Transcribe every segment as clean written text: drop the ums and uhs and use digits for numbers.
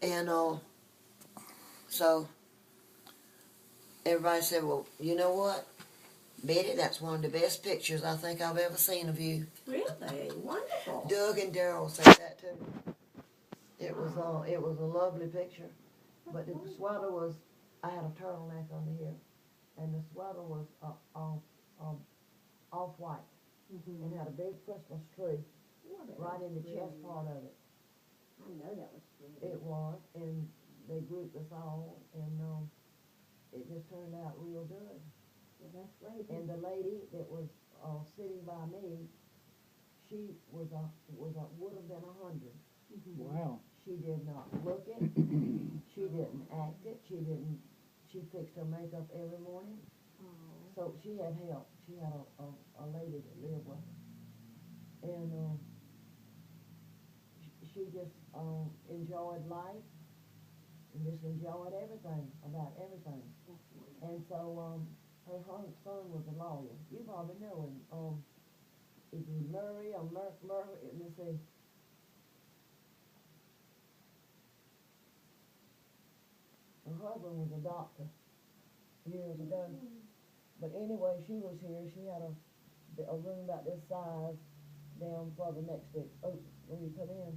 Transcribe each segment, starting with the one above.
And so everybody said, well, you know what, Betty, that's one of the best pictures I think I've ever seen of you. Really? Wonderful. Doug and Daryl said that too. It was a lovely picture. But the sweater was, I had a turtleneck under here, and the sweater was off-white, and had a big Christmas tree right in the chest part of it. I know that was pretty. It was, and they grouped us all, and it just turned out real good. Well, that's great. And the lady that was sitting by me, she would have been 100. Wow. She did not look it. She didn't act it. She fixed her makeup every morning. Oh. So she had help. She had a lady that lived with her. And she just enjoyed life and just enjoyed everything, about everything. And so her son was a lawyer. You probably know him. Is he Murray or Murray? Let me see. Her husband was a doctor years ago. But anyway, she was here. She had a room about this size down further next to where you come in.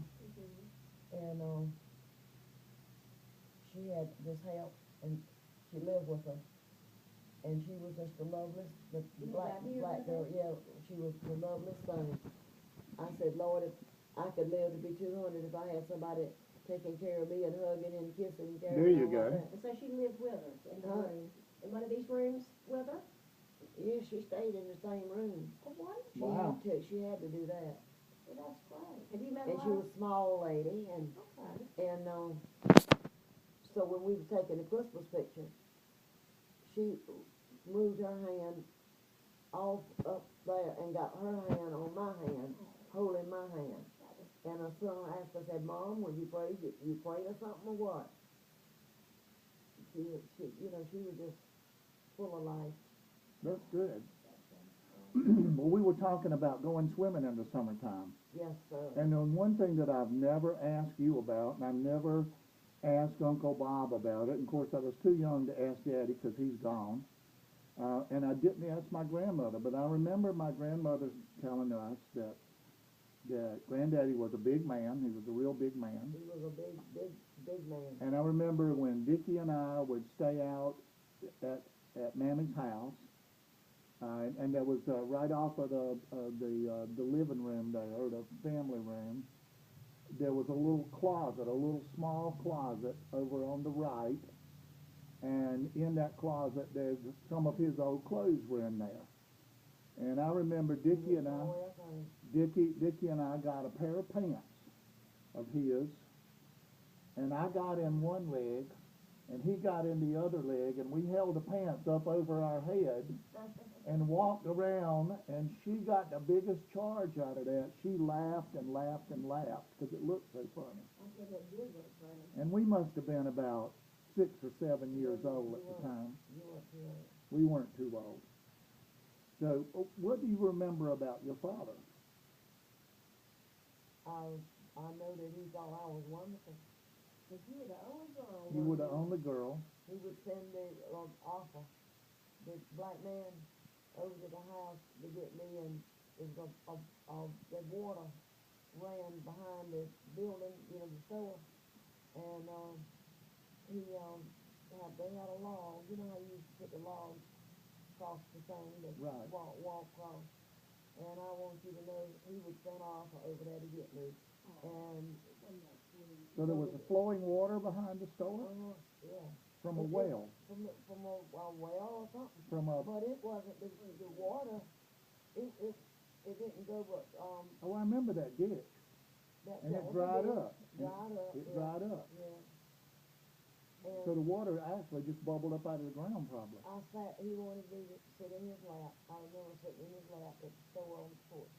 And she had this help, and she lived with her. And she was just the loveliest, the black girl. Yeah, she was the loveliest thing. I said, Lord, if I could live to be 200, if I had somebody taking care of me and hugging and kissing and carrying. There you go. Like that. And so she lived with her in the room, in one of these rooms with her? Yeah, she stayed in the same room. Oh, what? Wow. She had to do that. Well, that's great. Have you met her? And she was a small lady, and Okay. and so when we were taking the Christmas picture, she moved her hand off up there and got her hand on my hand, holding my hand. And her son asked her, said, Mom, were you afraid? You afraid of something or what? She was just full of life. That's good. Well, we were talking about going swimming in the summertime. Yes, sir. And then one thing that I've never asked you about, and I've never asked Uncle Bob about it, and of course I was too young to ask Daddy because he's gone, and I didn't ask my grandmother, but I remember my grandmother telling us that Granddaddy was a big man. He was a real big man. He was a big man. And I remember when Dickie and I would stay out at Mammy's house, and that was right off of the living room there, or the family room. There was a little closet, a little small closet over on the right, and in that closet there's some of his old clothes were in there. And I remember Dickie and I got a pair of pants of his, and I got in one leg, and he got in the other leg, and we held the pants up over our head and walked around, and she got the biggest charge out of that. She laughed and laughed and laughed because it looked so funny. I think it did look funny. And we must have been about 6 or 7 years old at the time. We weren't too old. So, what do you remember about your father? I know that he thought I was wonderful. Because you were the only girl. You were the only girl. He would send the offer, the black man, over to the house to get me, and the water ran behind the building, the store, and they had a log. You know how you used to put the logs across the thing to Right. walk across. And I want you to know he would send off over there to get me. And So there was a flowing water behind the store? yeah. From a well? From a well or something. But it wasn't the water. It didn't go, but Oh, I remember that ditch. And it dried up. It dried up. Yeah. And So the water actually just bubbled up out of the ground, probably. he wanted me to sit in his lap. I remember sitting in his lap at the store on the porch.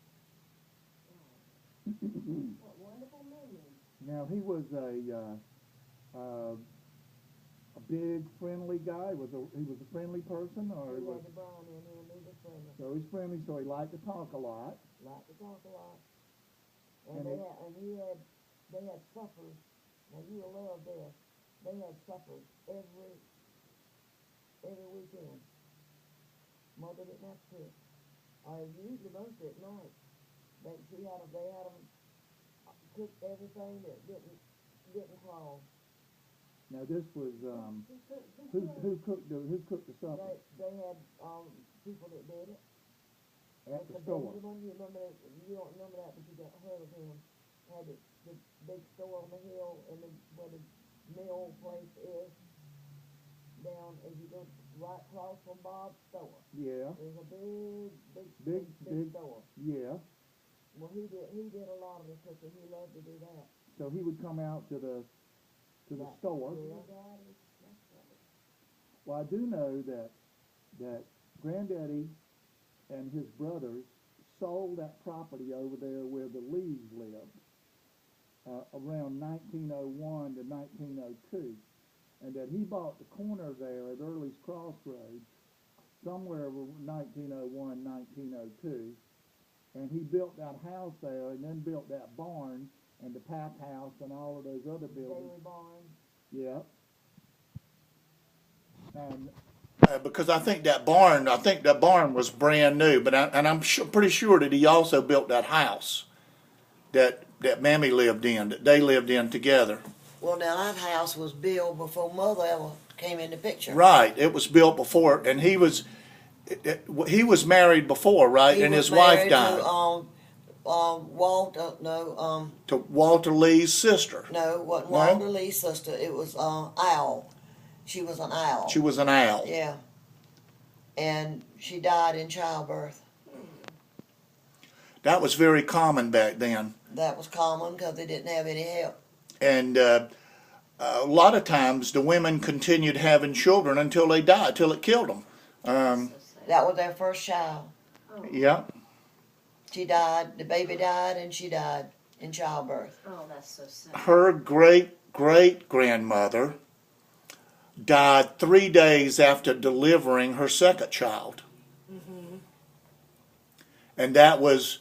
What wonderful memories. Now he was a big friendly guy. He was a friendly person, or He he was. had the brown in him. He was friendly. So he's friendly. So he liked to talk a lot. Liked to talk a lot. And they had suppers Now you'll love this. They had suppers every weekend. Mother didn't have to cook. Usually mostly at night. They had them cook everything that didn't crawl. Now this was, who cooked the supper? They had people that did it. At the Mr. store? Benjamin, you remember that? You don't remember that, but you got heard of him. Had the big store on the hill, and where the mill place is, down as you go right across from Bob's store. Yeah, There's a Big- big store. yeah. Well, he did a lot of the cooking. He loved to do that. So he would come out to the Right. store. Yeah. Well, I do know that Granddaddy and his brothers sold that property over there where the Lees lived, around 1901 to 1902, and that he bought the corner there at Early's Crossroads, somewhere around 1901, 1902, and he built that house there, and then built that barn, and the pack house, and all of those other buildings. Daily barn. Yeah. And Because I think that barn was brand new, but I'm pretty sure that he also built that house that Mammy lived in, that they lived in together. Well, now that house was built before Mother ever came in the picture. Right, it was built before, and he was married before, right? He And was his wife married died to Walter Lee's sister. no, wasn't No? Walter Lee's sister. It was Owl. She was an owl. She was an owl. Yeah. And she died in childbirth. That was very common back then. That was common because they didn't have any help. And a lot of times the women continued having children until they died, till it killed them. That was their first child. Yeah. She died. The baby died, and she died in childbirth. Oh, that's so sad. Her great-great-grandmother died 3 days after delivering her second child. And that was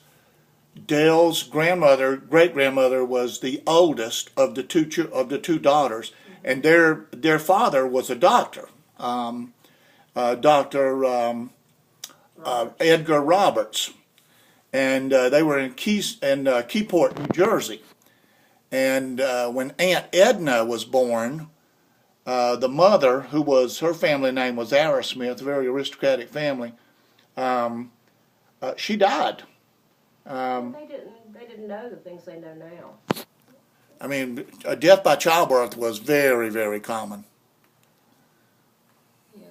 Dale's great-grandmother was the oldest of the two daughters, and their father was a doctor, Dr. Edgar Roberts, and they were in Keyport, New Jersey. And when Aunt Edna was born, the mother, her family name was Arrowsmith, a very aristocratic family, she died. They didn't know the things they know now. I mean, a death by childbirth was very, very common. Yeah.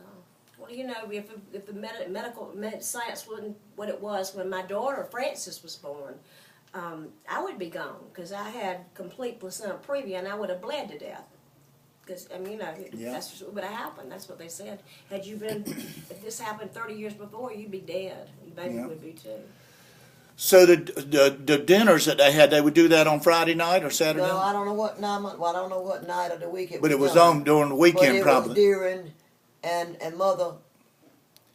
Well, you know, if the medical science wasn't what it was when my daughter Frances was born, I would be gone because I had complete placenta previa and I would have bled to death. Because, I mean, you know, Yeah. that's what would have happened. That's what they said. Had you been, if this happened 30 years before, you'd be dead. Your baby Yeah. would be too. So the dinners that they would do that on Friday night or Saturday No, night? I don't know what night. Well, I don't know what night of the week it was. But it was done. on during the But weekend it probably. was during, and Mother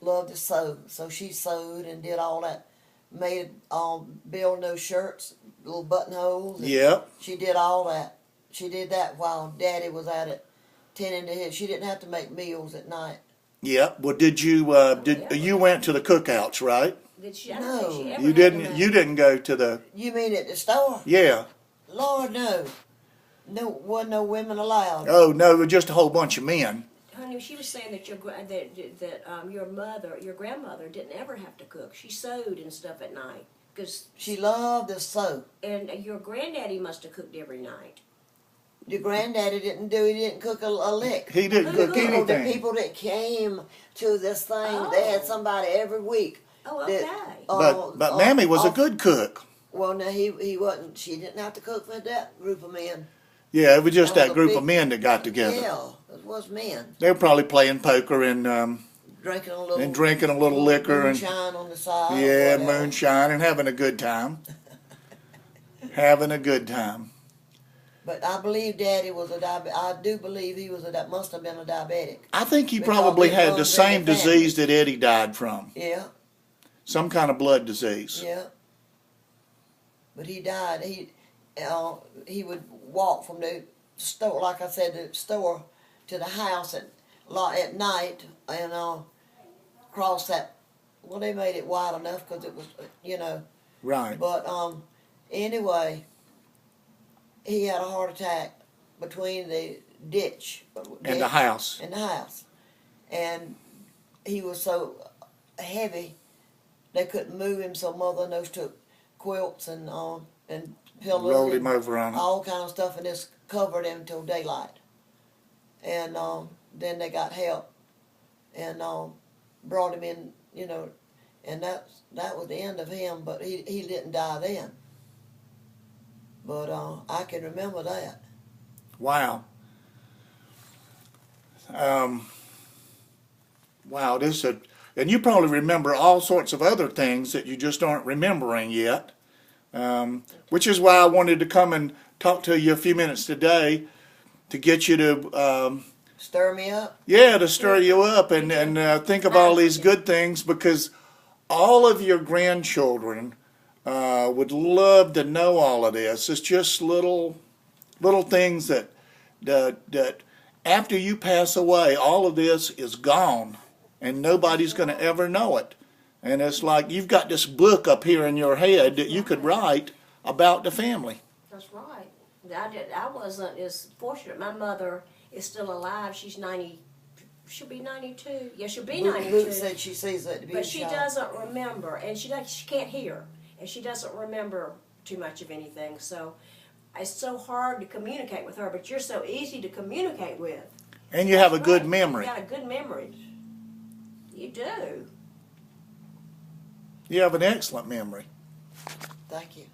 loved to sew, so she sewed and did all that, made build those shirts, little buttonholes. and Yep. She did all that. She did that while Daddy was at it, tending to his. She didn't have to make meals at night. Yep. Well, you went to the cookouts, right? Did she? I don't think she No. ever You had didn't. that. You didn't go to the. You mean at the store? Yeah. Lord, no. No, wasn't no women allowed. Oh no, just a whole bunch of men. Honey, she was saying that your grandmother didn't ever have to cook. She sewed and stuff at night. She loved to sew. And your granddaddy must have cooked every night. Your granddaddy didn't do. He didn't cook a lick. He didn't cook The anything. people that came to this thing, they had somebody every week. Oh, okay. But Mammy was a good cook. Well, no, he wasn't. She didn't have to cook for that group of men. Yeah, it was just That was that a group of big- men that got together. Yeah, it was men They were probably playing poker and drinking a little drinking a little liquor and moonshine on the side. or yeah, whatever. moonshine and having a good time. Having a good time. But I believe Daddy was a diabetic. I do believe he was that must have been a diabetic. I think he Because probably it had the runs in same the family. disease that Eddie died from. Yeah, Some kind of blood disease. yeah. But he died. He would walk from the store, like I said, the store to the house at night, and cross that. Well, they made it wide enough because it was, Right. But anyway, he had a heart attack between the ditch And the house. and the house, and he was so heavy they couldn't move him. So mother and those took quilts and pillows, Rolled and him over on it. all kind of stuff, and just covered him till daylight. And then they got help and brought him in, and that was the end of him. But he didn't die then. But I can remember that. Wow. Wow, and you probably remember all sorts of other things that you just aren't remembering yet, which is why I wanted to come and talk to you a few minutes today to get you to, Stir me up. to stir you up and think of all these good things, because all of your grandchildren would love to know all of this. It's just little things that after you pass away, all of this is gone, and nobody's going to ever know it. And it's like you've got this book up here in your head that you could write about the family. That's right. I wasn't as fortunate. My mother is still alive. She's 90. She'll be 92. Yeah, she'll be 92. Luke said she sees that to be But a she child. doesn't remember, and she can't hear, and she doesn't remember too much of anything. So it's so hard to communicate with her. But you're so easy to communicate with. And you have a good Right. memory. You got a good memory. You do. You have an excellent memory. Thank you.